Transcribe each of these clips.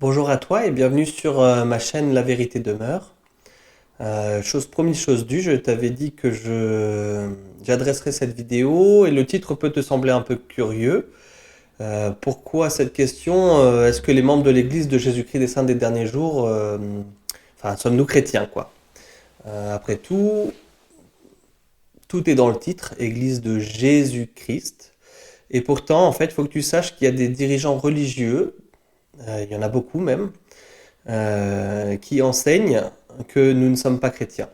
Bonjour à toi et bienvenue sur ma chaîne La Vérité demeure. Chose promise, chose due, je t'avais dit que j'adresserais cette vidéo et le titre peut te sembler un peu curieux. Pourquoi cette question? Est-ce que les membres de l'Église de Jésus-Christ des Saints des derniers jours, enfin, sommes-nous chrétiens, quoi? Après tout, tout est dans le titre, Église de Jésus-Christ. Et pourtant, en fait, il faut que tu saches qu'il y a des dirigeants religieux, il y en a beaucoup même, qui enseignent que nous ne sommes pas chrétiens.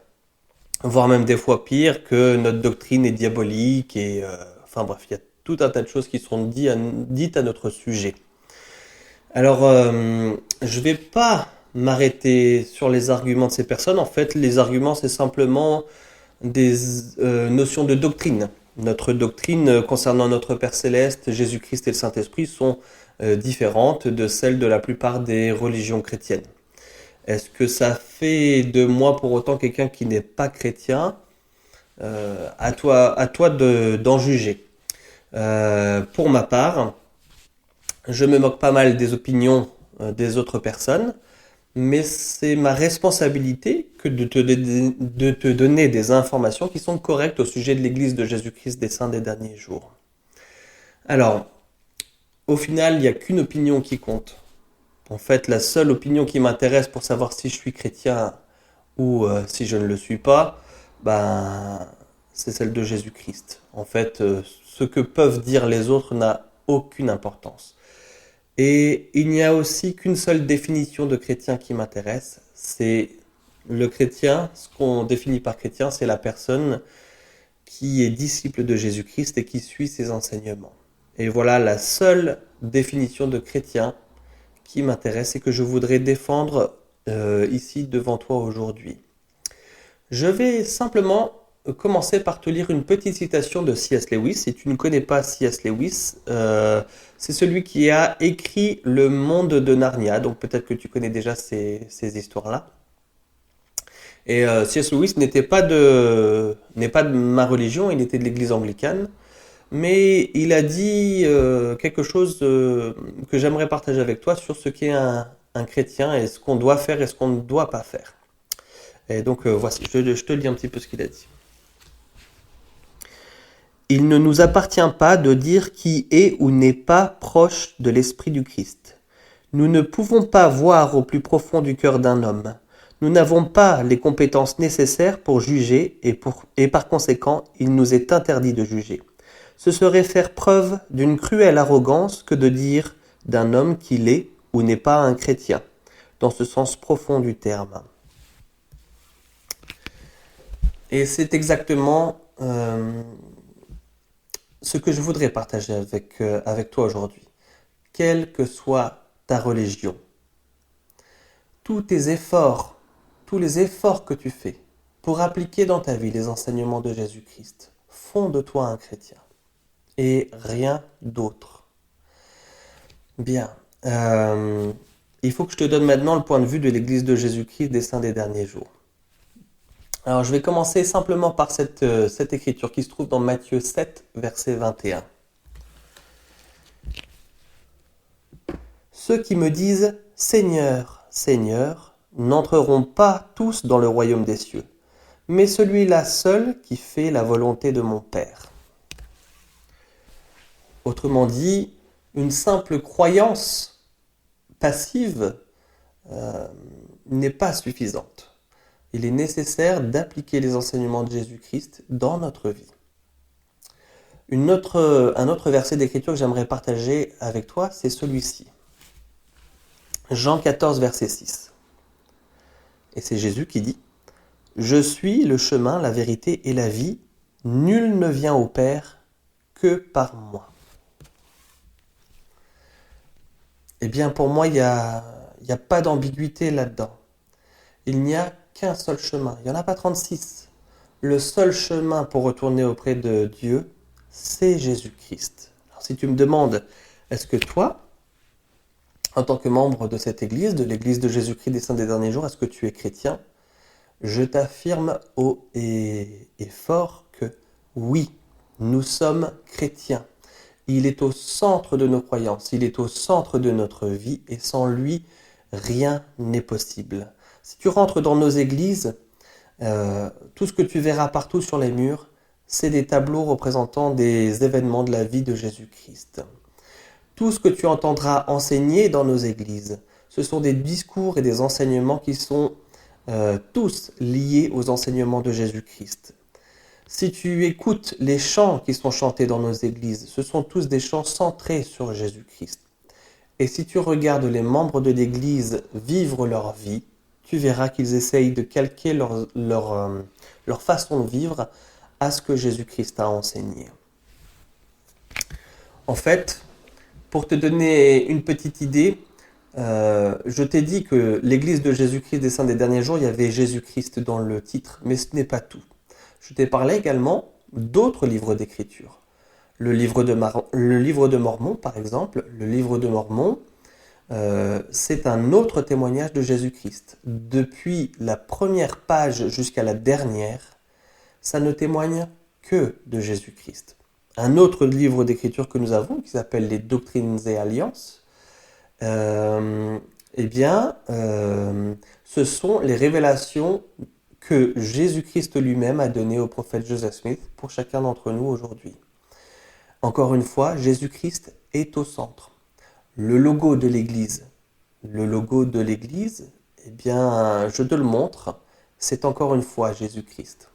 Voire même des fois pire, que notre doctrine est diabolique et enfin bref, il y a tout un tas de choses qui sont dites à notre sujet. Alors, je vais pas m'arrêter sur les arguments de ces personnes. En fait, les arguments, c'est simplement des notions de doctrine. Notre doctrine concernant notre Père céleste, Jésus-Christ et le Saint-Esprit sont différentes de celles de la plupart des religions chrétiennes. Est-ce que ça fait de moi pour autant quelqu'un qui n'est pas chrétien? À toi d'en juger. Pour ma part, je me moque pas mal des opinions des autres personnes, mais c'est ma responsabilité que de te donner des informations qui sont correctes au sujet de l'Église de Jésus-Christ des Saints des derniers jours. Alors, au final, il n'y a qu'une opinion qui compte. En fait, la seule opinion qui m'intéresse pour savoir si je suis chrétien ou si je ne le suis pas, ben, c'est celle de Jésus-Christ. En fait, ce que peuvent dire les autres n'a aucune importance. Et il n'y a aussi qu'une seule définition de chrétien qui m'intéresse, c'est le chrétien, ce qu'on définit par chrétien, c'est la personne qui est disciple de Jésus-Christ et qui suit ses enseignements. Et voilà la seule définition de chrétien qui m'intéresse et que je voudrais défendre ici devant toi aujourd'hui. Je vais simplement commencer par te lire une petite citation de C.S. Lewis. Si tu ne connais pas C.S. Lewis, c'est celui qui a écrit Le Monde de Narnia, donc peut-être que tu connais déjà ces histoires-là. Et C.S. Lewis n'est pas de ma religion, il était de l'église anglicane, mais il a dit quelque chose que j'aimerais partager avec toi sur ce qu'est un chrétien et ce qu'on doit faire et ce qu'on ne doit pas faire. Et donc voici, je te lis un petit peu ce qu'il a dit. Il ne nous appartient pas de dire qui est ou n'est pas proche de l'esprit du Christ. Nous ne pouvons pas voir au plus profond du cœur d'un homme. Nous n'avons pas les compétences nécessaires pour juger et par conséquent, il nous est interdit de juger. Ce serait faire preuve d'une cruelle arrogance que de dire d'un homme qu'il est ou n'est pas un chrétien, dans ce sens profond du terme. Et c'est exactement ce que je voudrais partager avec toi aujourd'hui. Quelle que soit ta religion, tous tes efforts, tous les efforts que tu fais pour appliquer dans ta vie les enseignements de Jésus-Christ font de toi un chrétien et rien d'autre. Bien, il faut que je te donne maintenant le point de vue de l'Église de Jésus-Christ des Saints des derniers jours. Alors je vais commencer simplement par cette écriture qui se trouve dans Matthieu 7, verset 21. Ceux qui me disent « Seigneur, Seigneur » n'entreront pas tous dans le royaume des cieux, mais celui-là seul qui fait la volonté de mon Père. Autrement dit, une simple croyance passive n'est pas suffisante. Il est nécessaire d'appliquer les enseignements de Jésus-Christ dans notre vie. Un autre verset d'écriture que j'aimerais partager avec toi, c'est celui-ci. Jean 14, verset 6. Et c'est Jésus qui dit « Je suis le chemin, la vérité et la vie. Nul ne vient au Père que par moi. » Eh bien, pour moi, il n'y a pas d'ambiguïté là-dedans. Il n'y a qu'un seul chemin. Il n'y en a pas 36. Le seul chemin pour retourner auprès de Dieu, c'est Jésus-Christ. Alors, si tu me demandes, est-ce que toi, en tant que membre de cette église, de l'église de Jésus-Christ des Saints des derniers jours, est-ce que tu es chrétien? Je t'affirme haut et fort que oui, nous sommes chrétiens. Il est au centre de nos croyances, il est au centre de notre vie et sans lui, rien n'est possible. Si tu rentres dans nos églises, tout ce que tu verras partout sur les murs, c'est des tableaux représentant des événements de la vie de Jésus-Christ. Tout ce que tu entendras enseigner dans nos églises, ce sont des discours et des enseignements qui sont tous liés aux enseignements de Jésus-Christ. Si tu écoutes les chants qui sont chantés dans nos églises, ce sont tous des chants centrés sur Jésus-Christ. Et si tu regardes les membres de l'Église vivre leur vie, tu verras qu'ils essayent de calquer leur façon de vivre à ce que Jésus-Christ a enseigné. En fait, pour te donner une petite idée, je t'ai dit que l'Église de Jésus-Christ des Saints des Derniers Jours, il y avait Jésus-Christ dans le titre, mais ce n'est pas tout. Je t'ai parlé également d'autres livres d'Écriture. Le livre de Mormon, par exemple, le livre de Mormon, c'est un autre témoignage de Jésus-Christ. Depuis la première page jusqu'à la dernière, ça ne témoigne que de Jésus-Christ. Un autre livre d'écriture que nous avons, qui s'appelle les Doctrines et Alliances, ce sont les révélations que Jésus-Christ lui-même a données au prophète Joseph Smith pour chacun d'entre nous aujourd'hui. Encore une fois, Jésus-Christ est au centre. Le logo de l'Église, je te le montre, c'est encore une fois Jésus-Christ.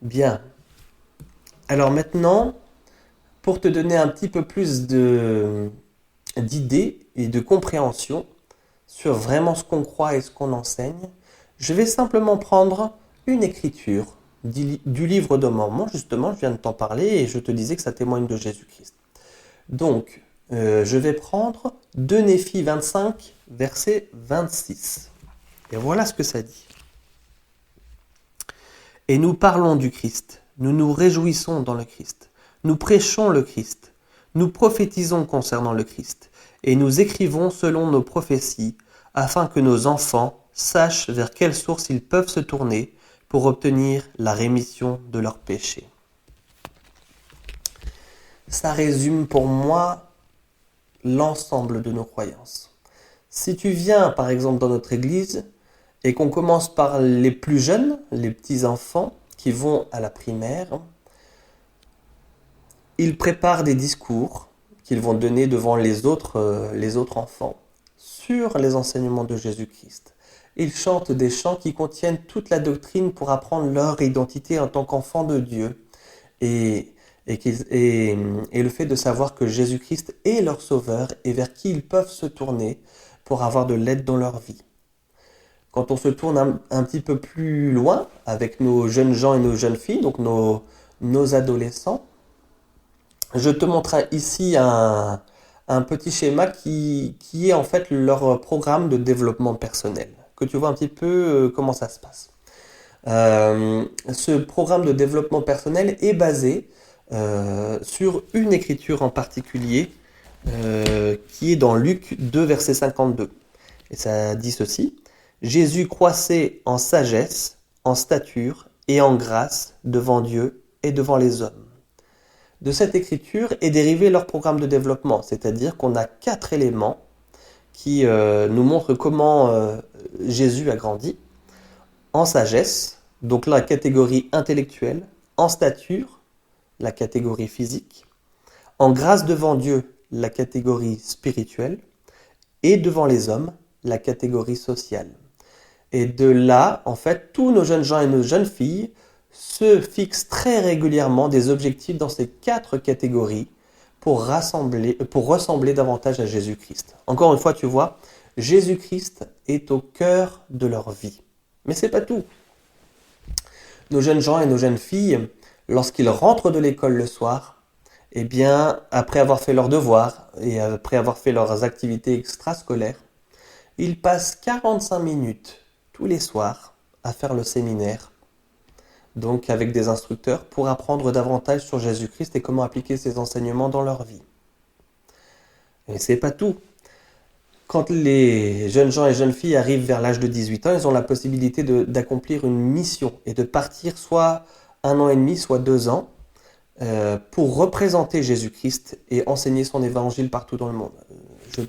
Bien. Alors maintenant, pour te donner un petit peu plus d'idées et de compréhension sur vraiment ce qu'on croit et ce qu'on enseigne, je vais simplement prendre une écriture du livre de Mormon. Justement, je viens de t'en parler et je te disais que ça témoigne de Jésus-Christ. Donc, je vais prendre 2 Néphi 25, verset 26. Et voilà ce que ça dit. Et nous parlons du Christ, nous nous réjouissons dans le Christ, nous prêchons le Christ, nous prophétisons concernant le Christ, et nous écrivons selon nos prophéties, afin que nos enfants sachent vers quelle source ils peuvent se tourner pour obtenir la rémission de leurs péchés. Ça résume pour moi l'ensemble de nos croyances. Si tu viens par exemple dans notre église et qu'on commence par les plus jeunes, les petits enfants qui vont à la primaire, ils préparent des discours qu'ils vont donner devant les autres enfants sur les enseignements de Jésus-Christ. Ils chantent des chants qui contiennent toute la doctrine pour apprendre leur identité en tant qu'enfants de Dieu et le fait de savoir que Jésus-Christ est leur sauveur et vers qui ils peuvent se tourner pour avoir de l'aide dans leur vie. Quand on se tourne un petit peu plus loin avec nos jeunes gens et nos jeunes filles, donc nos adolescents, je te montre ici un petit schéma qui est en fait leur programme de développement personnel, que tu vois un petit peu comment ça se passe. Ce programme de développement personnel est basé sur une écriture en particulier qui est dans Luc 2, verset 52. Et ça dit ceci. Jésus croissait en sagesse, en stature et en grâce devant Dieu et devant les hommes. De cette écriture est dérivé leur programme de développement, c'est-à-dire qu'on a 4 éléments qui nous montrent comment Jésus a grandi. En sagesse, donc la catégorie intellectuelle, en stature, la catégorie physique, en grâce devant Dieu, la catégorie spirituelle, et devant les hommes, la catégorie sociale. Et de là, en fait, tous nos jeunes gens et nos jeunes filles se fixent très régulièrement des objectifs dans ces 4 catégories pour ressembler davantage à Jésus-Christ. Encore une fois, tu vois, Jésus-Christ est au cœur de leur vie. Mais c'est pas tout. Nos jeunes gens et nos jeunes filles, lorsqu'ils rentrent de l'école le soir, eh bien, après avoir fait leurs devoirs et après avoir fait leurs activités extrascolaires, ils passent 45 minutes tous les soirs à faire le séminaire, donc avec des instructeurs, pour apprendre davantage sur Jésus-Christ et comment appliquer ses enseignements dans leur vie. Mais c'est pas tout. Quand les jeunes gens et jeunes filles arrivent vers l'âge de 18 ans, ils ont la possibilité d'accomplir une mission et de partir soit 1 an et demi, soit 2 ans, pour représenter Jésus-Christ et enseigner son évangile partout dans le monde. Je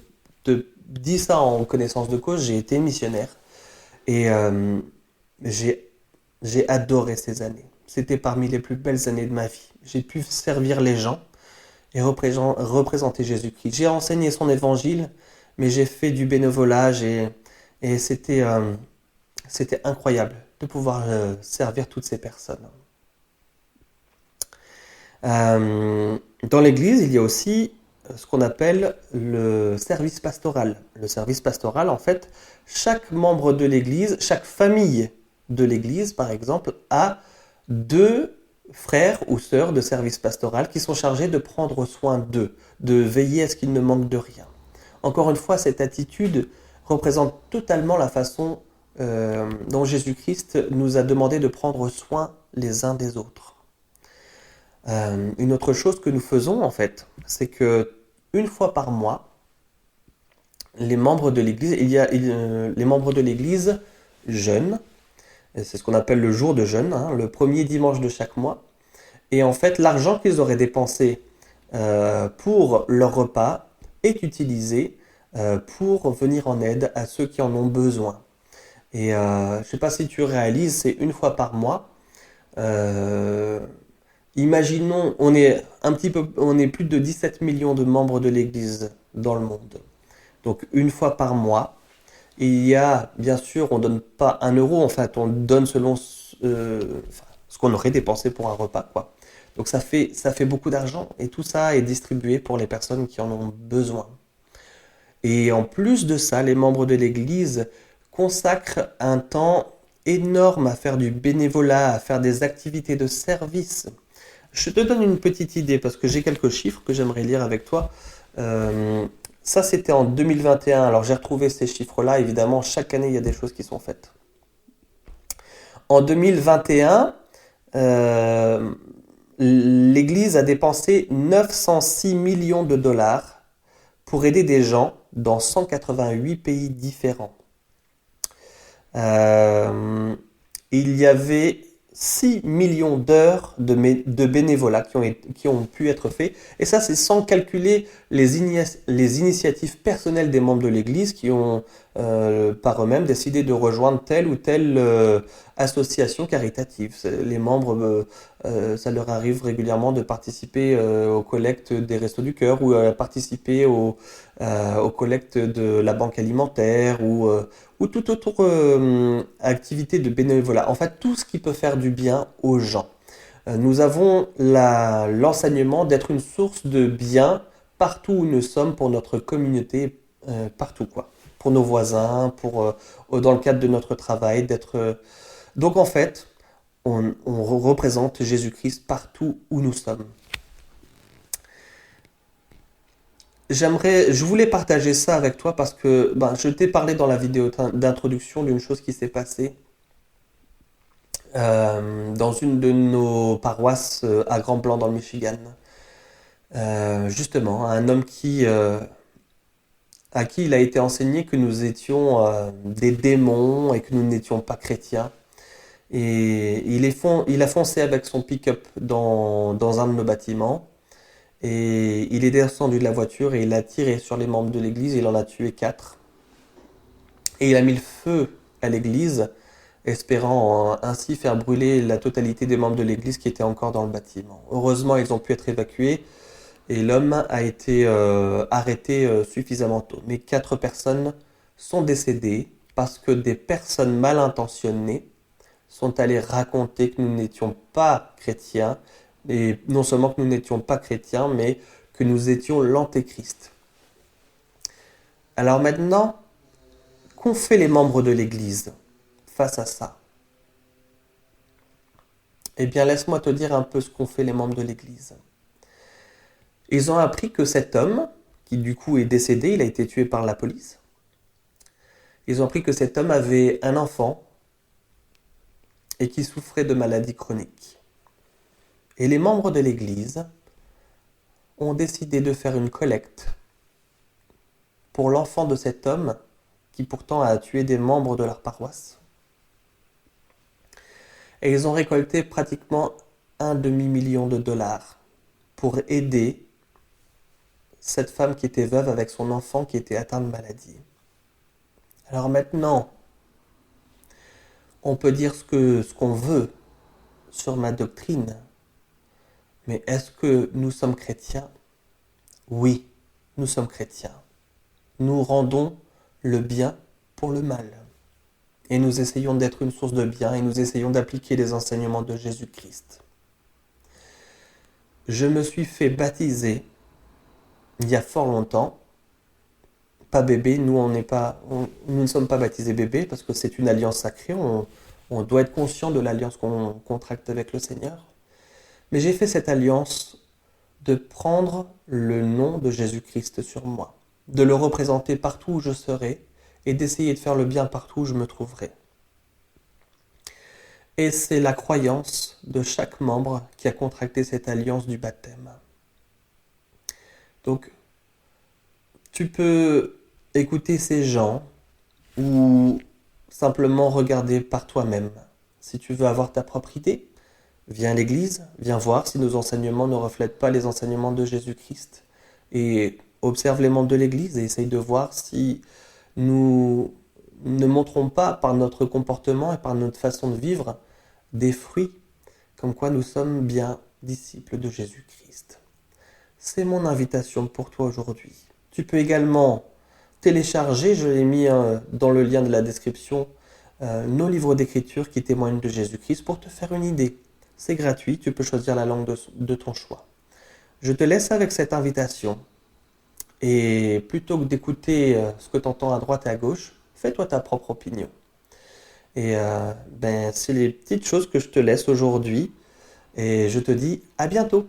te dis ça en connaissance de cause, j'ai été missionnaire et j'ai, j'ai adoré ces années. C'était parmi les plus belles années de ma vie. J'ai pu servir les gens et représenter Jésus-Christ. J'ai enseigné son évangile, mais j'ai fait du bénévolat et c'était incroyable de pouvoir servir toutes ces personnes. Dans l'Église, il y a aussi ce qu'on appelle le service pastoral. Le service pastoral, en fait, chaque membre de l'Église, chaque famille de l'Église, par exemple, a deux frères ou sœurs de service pastoral qui sont chargés de prendre soin d'eux, de veiller à ce qu'ils ne manquent de rien. Encore une fois, cette attitude représente totalement la façon dont Jésus-Christ nous a demandé de prendre soin les uns des autres. Une autre chose que nous faisons en fait, c'est que une fois par mois, les membres de l'Église, les membres de l'Église jeûnent. Et c'est ce qu'on appelle le jour de jeûne, hein, le premier dimanche de chaque mois. Et en fait, l'argent qu'ils auraient dépensé pour leur repas est utilisé pour venir en aide à ceux qui en ont besoin. Et je ne sais pas si tu réalises, c'est une fois par mois. Euh, Imaginons, on est plus de 17 millions de membres de l'Église dans le monde. Donc une fois par mois, il y a, bien sûr, on donne pas 1 euro, en fait, on donne selon enfin, ce qu'on aurait dépensé pour un repas, quoi. Donc ça fait beaucoup d'argent et tout ça est distribué pour les personnes qui en ont besoin. Et en plus de ça, les membres de l'Église consacrent un temps énorme à faire du bénévolat, à faire des activités de service. Je te donne une petite idée parce que j'ai quelques chiffres que j'aimerais lire avec toi. Euh, Ça, c'était en 2021. Alors, j'ai retrouvé ces chiffres-là. Évidemment, chaque année, il y a des choses qui sont faites. En 2021, euh, l'Église a dépensé 906 millions de dollars pour aider des gens dans 188 pays différents. Euh, il y avait 6 millions d'heures de bénévolat qui ont pu être faits. Et ça, c'est sans calculer les initiatives personnelles des membres de l'Église qui ont par eux-mêmes décidé de rejoindre telle ou telle association caritative. Les membres, ça leur arrive régulièrement de participer aux collectes des Restos du Cœur ou participer aux collectes de la banque alimentaire ou toute autre activité de bénévolat. En fait, tout ce qui peut faire du bien aux gens. Nous avons l'enseignement d'être une source de bien partout où nous sommes pour notre communauté, partout quoi. Pour nos voisins, dans le cadre de notre travail, Donc en fait, on représente Jésus-Christ partout où nous sommes. Je voulais partager ça avec toi parce que ben, je t'ai parlé dans la vidéo d'introduction d'une chose qui s'est passée dans une de nos paroisses à Grand Blanc dans le Michigan. Justement, un homme à qui il a été enseigné que nous étions des démons et que nous n'étions pas chrétiens. Et il a foncé avec son pick-up dans un de nos bâtiments. Et il est descendu de la voiture et il a tiré sur les membres de l'église. Il en a tué 4. Et il a mis le feu à l'église, espérant ainsi faire brûler la totalité des membres de l'église qui étaient encore dans le bâtiment. Heureusement, ils ont pu être évacués et l'homme a été arrêté suffisamment tôt. Mais 4 personnes sont décédées parce que des personnes mal intentionnées sont allées raconter que nous n'étions pas chrétiens, et non seulement que nous n'étions pas chrétiens, mais que nous étions l'antéchrist. Alors maintenant, qu'ont fait les membres de l'Église face à ça? Eh bien, laisse-moi te dire un peu ce qu'ont fait les membres de l'Église. Ils ont appris que cet homme, qui du coup est décédé, il a été tué par la police, ils ont appris que cet homme avait un enfant et qui souffrait de maladies chroniques. Et les membres de l'Église ont décidé de faire une collecte pour l'enfant de cet homme qui pourtant a tué des membres de leur paroisse. Et ils ont récolté pratiquement un demi-million de dollars pour aider cette femme qui était veuve avec son enfant qui était atteint de maladie. Alors maintenant, on peut dire ce qu'on veut sur ma doctrine, mais est-ce que nous sommes chrétiens? Oui, nous sommes chrétiens. Nous rendons le bien pour le mal. Et nous essayons d'être une source de bien et nous essayons d'appliquer les enseignements de Jésus-Christ. Je me suis fait baptiser il y a fort longtemps. Pas bébé, nous nous ne sommes pas baptisés bébés parce que c'est une alliance sacrée. On doit être conscient de l'alliance qu'on contracte avec le Seigneur. Mais j'ai fait cette alliance de prendre le nom de Jésus-Christ sur moi, de le représenter partout où je serai et d'essayer de faire le bien partout où je me trouverai. Et c'est la croyance de chaque membre qui a contracté cette alliance du baptême. Donc, tu peux écouter ces gens ou simplement regarder par toi-même. Si tu veux avoir ta propre idée, viens à l'église, viens voir si nos enseignements ne reflètent pas les enseignements de Jésus-Christ. Et observe les membres de l'église et essaye de voir si nous ne montrons pas par notre comportement et par notre façon de vivre des fruits, comme quoi nous sommes bien disciples de Jésus-Christ. C'est mon invitation pour toi aujourd'hui. Tu peux également télécharger, je l'ai mis dans le lien de la description, nos livres d'écriture qui témoignent de Jésus-Christ pour te faire une idée. C'est gratuit, tu peux choisir la langue de ton choix. Je te laisse avec cette invitation. Et plutôt que d'écouter ce que tu entends à droite et à gauche, fais-toi ta propre opinion. Et c'est les petites choses que je te laisse aujourd'hui. Et je te dis à bientôt.